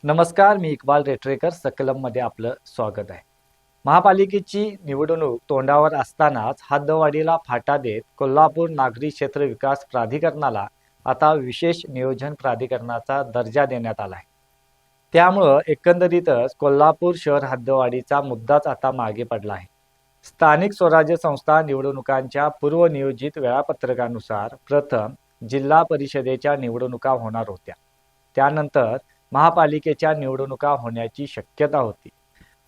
नमस्कार, मी इक्बाल रेटरेकर सकलममध्ये आपलं स्वागत आहे. महापालिकेची निवडणूक तोंडावर असतानाच हद्दवाढीला फाटा देत कोल्हापूर नागरी क्षेत्र विकास प्राधिकरणाला आता विशेष नियोजन प्राधिकरणाचा दर्जा देण्यात आला आहे. त्यामुळं एकंदरीतच कोल्हापूर शहर हद्दवाढीचा मुद्दाच आता मागे पडला आहे. स्थानिक स्वराज्य संस्था निवडणुकांच्या पूर्वनियोजित वेळापत्रकानुसार प्रथम जिल्हा परिषदेच्या निवडणुका होणार होत्या. त्यानंतर महापालिकेच्या निवडणुका होण्याची शक्यता होती.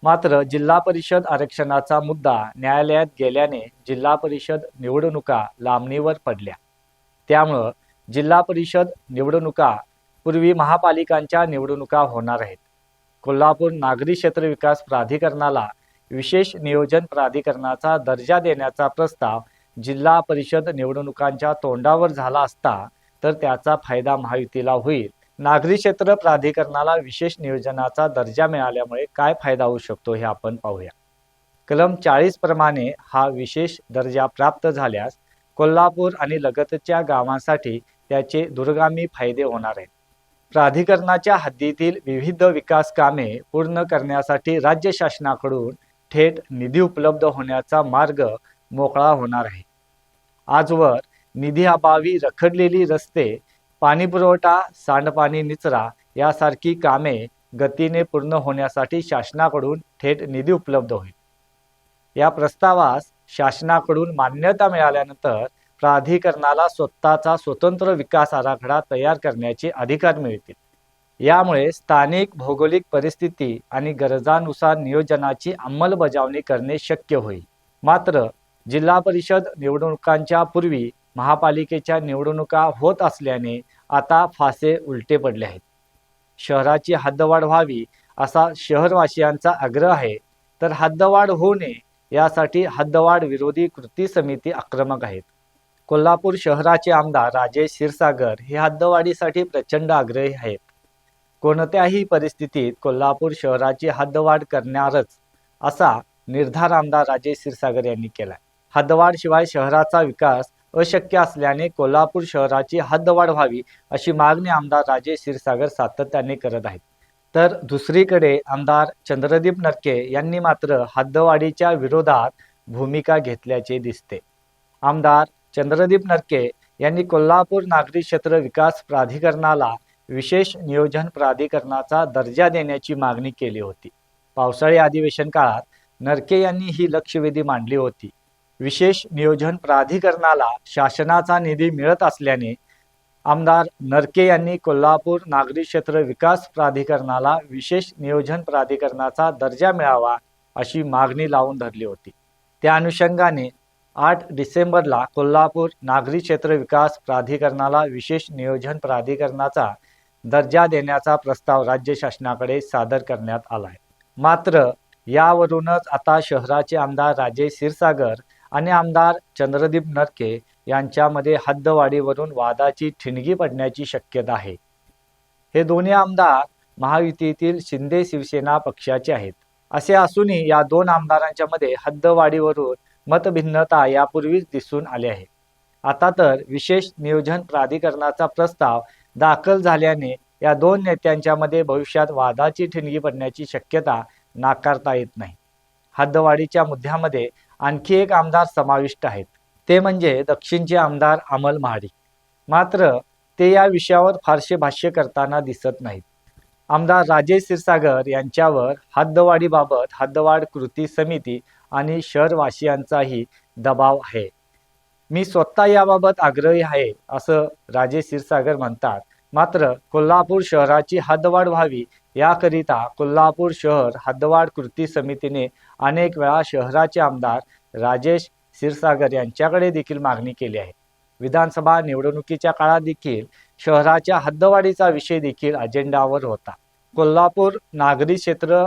मात्र जिल्हा परिषद आरक्षणाचा मुद्दा न्यायालयात गेल्याने जिल्हा परिषद निवडणुका लांबणीवर पडल्या. त्यामुळं जिल्हा परिषद निवडणुका पूर्वी महापालिकांच्या निवडणुका होणार आहेत. कोल्हापूर नागरी क्षेत्र विकास प्राधिकरणाला विशेष नियोजन प्राधिकरणाचा दर्जा देण्याचा प्रस्ताव जिल्हा परिषद निवडणुकांच्या तोंडावर झाला असता तर त्याचा फायदा महायुतीला होईल. नागरी क्षेत्र प्राधिकरणाला विशेष नियोजनाचा दर्जा मिळाल्यामुळे काय फायदा होऊ शकतो हे आपण पाहूया. कलम 40 प्रमाणे हा विशेष दर्जा प्राप्त झाल्यास कोल्हापूर आणि लगतच्या गावांसाठी त्याचे दूरगामी फायदे होणार आहेत. प्राधिकरणाच्या हद्दीतील विविध विकास कामे पूर्ण करण्यासाठी राज्य शासनाकडून थेट निधी उपलब्ध होण्याचा मार्ग मोकळा होणार आहे. आजवर निधीअभावी रखडलेली रस्ते, पाणीपुरवठा, सांडपाणी निचरा यासारखी कामे गतीने पूर्ण होण्यासाठी शासनाकडून थेट निधी उपलब्ध होईल. या प्रस्तावास शासनाकडून मान्यता मिळाल्यानंतर प्राधिकरणाला स्वतःचा स्वतंत्र विकास आराखडा तयार करण्याचे अधिकार मिळतील. यामुळे स्थानिक भौगोलिक परिस्थिती आणि गरजांनुसार नियोजनाची अंमलबजावणी करणे शक्य होईल. मात्र जिल्हा परिषद निवडणुकांच्या पूर्वी महापालिकेच्या निवडणुका होत असल्याने आता फासे उलटे पडले आहेत. शहराची हद्दवाढ व्हावी असा शहरवासियांचा आग्रह आहे, तर हद्दवाढ होऊ नये यासाठी हद्दवाढ विरोधी कृती समिती आक्रमक आहेत. कोल्हापूर शहराचे आमदार राजेश क्षीरसागर हे हद्दवाढीसाठी प्रचंड आग्रही आहेत. कोणत्याही परिस्थितीत कोल्हापूर शहराची हद्दवाढ करणारच असा निर्धार आमदार राजेश क्षीरसागर यांनी केला. हद्दवाढ शिवाय शहराचा विकास अशक्य असल्याने कोल्हापूर शहराची हद्दवाढ व्हावी अशी मागणी आमदार राजेश क्षीरसागर सातत्याने करत आहेत. तर दुसरीकडे आमदार चंद्रदीप नरके यांनी मात्र हद्दवाढीच्या विरोधात भूमिका घेतल्याचे दिसते. आमदार चंद्रदीप नरके यांनी कोल्हापूर नागरी क्षेत्र विकास प्राधिकरणाला विशेष नियोजन प्राधिकरणाचा दर्जा देण्याची मागणी केली होती. पावसाळी अधिवेशन काळात नरके यांनी ही लक्षवेधी मांडली होती. विशेष नियोजन प्राधिकरणाला शासनाचा निधी मिळत असल्याने आमदार नरके यांनी कोल्हापूर नागरी क्षेत्र विकास प्राधिकरणाला विशेष नियोजन प्राधिकरणाचा दर्जा मिळावा अशी मागणी लावून धरली होती. त्या अनुषंगाने 8 डिसेंबरला कोल्हापूर नागरी क्षेत्र विकास प्राधिकरणाला विशेष नियोजन प्राधिकरणाचा दर्जा देण्याचा प्रस्ताव राज्य शासनाकडे सादर करण्यात आला आहे. मात्र यावरूनच आता शहराचे आमदार राजेश क्षीरसागर आणि आमदार चंद्रदीप नरके यांच्यामध्ये हद्दवाढीवरून वादाची ठिणगी पडण्याची शक्यता आहे. हे दोन्ही आमदार महायुतीतील शिंदे शिवसेना पक्षाचे आहेत. असे असूनही या दोन आमदारांच्या मध्ये हद्दवाढीवरून मतभिन्नता यापूर्वीच दिसून आली आहे. आता तर विशेष नियोजन प्राधिकरणाचा प्रस्ताव दाखल झाल्याने या दोन नेत्यांच्या मध्ये भविष्यात वादाची ठिणगी पडण्याची शक्यता नाकारता येत नाही. हद्दवाढीच्या मुद्द्यामध्ये आणखी एक आमदार समाविष्ट आहेत, ते म्हणजे दक्षिणचे आमदार अमल महाडिक. मात्र ते या विषयावर फारसे भाष्य करताना दिसत नाहीत. आमदार राजेश क्षीरसागर यांच्यावर हद्दवाढीबाबत हद्दवाढ कृती समिती आणि शहरवासियांचाही दबाव आहे. मी स्वतः याबाबत आग्रही आहे असं राजेश क्षीरसागर म्हणतात. मात्र कोल्हापूर शहराची हद्दवाढ व्हावी याकरिता कोल्हापूर शहर हद्दवाढ कृती समितीने अनेक वेळा शहराचे आमदार राजेश क्षीरसागर यांच्याकडे देखील मागणी केली आहे. विधानसभा निवडणुकीच्या काळात देखील शहराच्या हद्दवाढीचा विषय देखील अजेंडावर होता. कोल्हापूर नागरी क्षेत्र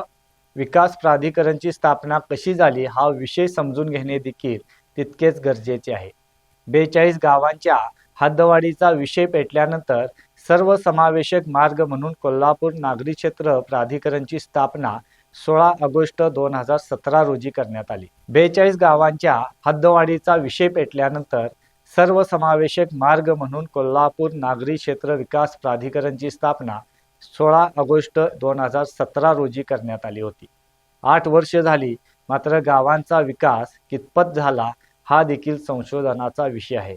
विकास प्राधिकरणची स्थापना कशी झाली हा विषय समजून घेणे देखील तितकेच गरजेचे आहे. 42 गावांच्या हद्दवाढीचा विषय पेटल्यानंतर सर्वसमावेशक मार्ग म्हणून कोल्हापूर नागरी क्षेत्र प्राधिकरणची स्थापना 16 ऑगस्ट 2017 रोजी करण्यात आली. 42 गावांच्या हद्दवाढीचा विषय पेटल्यानंतर सर्वसमावेशक मार्ग म्हणून कोल्हापूर नागरी क्षेत्र विकास प्राधिकरणची स्थापना 16 ऑगस्ट 2017 रोजी करण्यात आली होती. 8 वर्ष झाली, मात्र गावांचा विकास कितपत झाला हा देखील संशोधनाचा विषय आहे.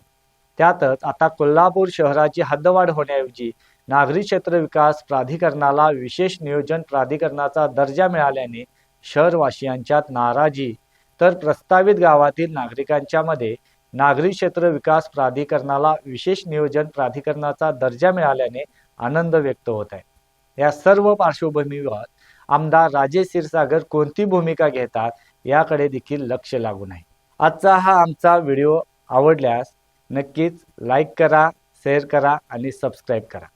त्यातच आता कोल्हापूर शहराची हद्दवाढ होण्याऐवजी नागरी क्षेत्र विकास प्राधिकरणाला विशेष नियोजन प्राधिकरणाचा दर्जा मिळाल्याने शहरवासियांच्यात नाराजी, तर प्रस्तावित गावातील नागरिकांच्या मध्ये नागरी क्षेत्र विकास प्राधिकरणाला विशेष नियोजन प्राधिकरणाचा दर्जा मिळाल्याने आनंद व्यक्त होत आहे. या सर्व पार्श्वभूमीवर आमदार राजे क्षीरसागर कोणती भूमिका घेतात याकडे देखील लक्ष लागून आहे. आजचा हा आमचा व्हिडिओ आवडल्यास नक्कीच लाईक करा, शेअर करा आणि सबस्क्राईब करा.